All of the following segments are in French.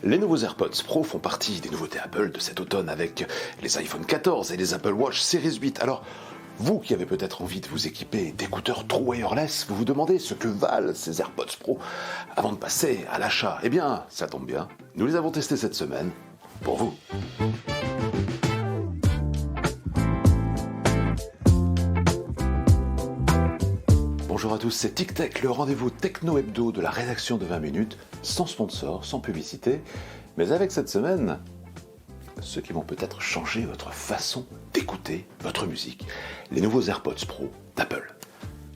Les nouveaux AirPods Pro font partie des nouveautés Apple de cet automne avec les iPhone 14 et les Apple Watch Series 8. Alors, vous qui avez peut-être envie de vous équiper d'écouteurs True Wireless, vous vous demandez ce que valent ces AirPods Pro avant de passer à l'achat. Eh bien, ça tombe bien, nous les avons testés cette semaine pour vous. Bonjour à tous, c'est TicTech, le rendez-vous techno-hebdo de la rédaction de 20 minutes, sans sponsor, sans publicité, mais avec cette semaine, ceux qui vont peut-être changer votre façon d'écouter votre musique, les nouveaux AirPods Pro d'Apple.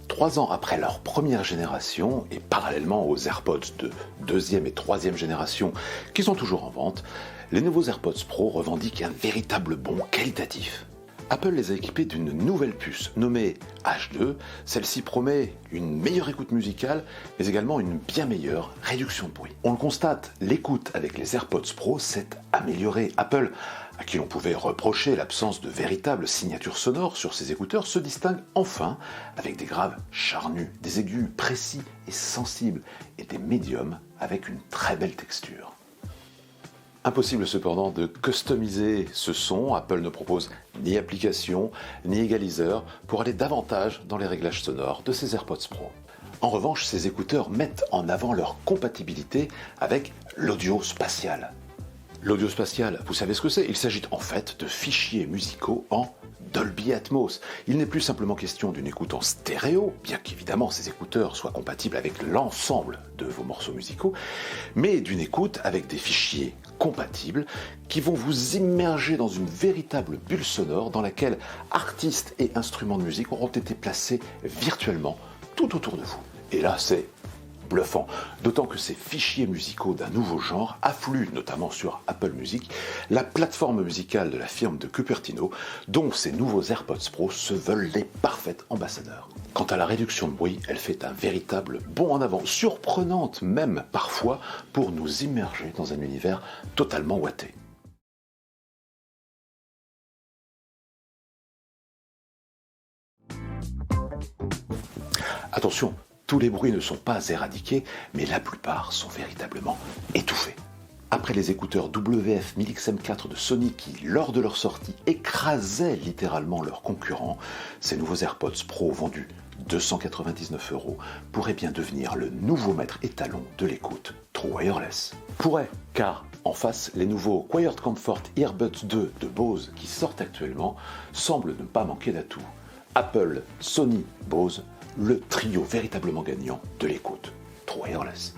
3 ans après leur première génération, et parallèlement aux AirPods de deuxième et troisième génération qui sont toujours en vente, les nouveaux AirPods Pro revendiquent un véritable bond qualitatif. Apple les a équipés d'une nouvelle puce nommée H2. Celle-ci promet une meilleure écoute musicale, mais également une bien meilleure réduction de bruit. On le constate, l'écoute avec les AirPods Pro s'est améliorée. Apple, à qui l'on pouvait reprocher l'absence de véritable signature sonore sur ses écouteurs, se distingue enfin avec des graves charnus, des aigus précis et sensibles, et des médiums avec une très belle texture. Impossible cependant de customiser ce son, Apple ne propose ni application ni égaliseur pour aller davantage dans les réglages sonores de ses AirPods Pro. En revanche, ces écouteurs mettent en avant leur compatibilité avec l'audio spatial. L'audio spatial, vous savez ce que c'est? Il s'agit en fait de fichiers musicaux en Dolby Atmos. Il n'est plus simplement question d'une écoute en stéréo, bien qu'évidemment ces écouteurs soient compatibles avec l'ensemble de vos morceaux musicaux, mais d'une écoute avec des fichiers compatibles qui vont vous immerger dans une véritable bulle sonore dans laquelle artistes et instruments de musique auront été placés virtuellement tout autour de vous. Et là, c'est bluffant, d'autant que ces fichiers musicaux d'un nouveau genre affluent notamment sur Apple Music, la plateforme musicale de la firme de Cupertino, dont ces nouveaux AirPods Pro se veulent les parfaits ambassadeurs. Quant à la réduction de bruit, elle fait un véritable bond en avant, surprenante même parfois, pour nous immerger dans un univers totalement ouaté. Attention, tous les bruits ne sont pas éradiqués, mais la plupart sont véritablement étouffés. Après les écouteurs WF-1000XM4 de Sony qui, lors de leur sortie, écrasaient littéralement leurs concurrents, ces nouveaux AirPods Pro vendus 299 € pourraient bien devenir le nouveau maître étalon de l'écoute True Wireless. Pourrait, car en face, les nouveaux Quiet Comfort Earbuds 2 de Bose qui sortent actuellement semblent ne pas manquer d'atouts. Apple, Sony, Bose, le trio véritablement gagnant de l'écoute True Wireless.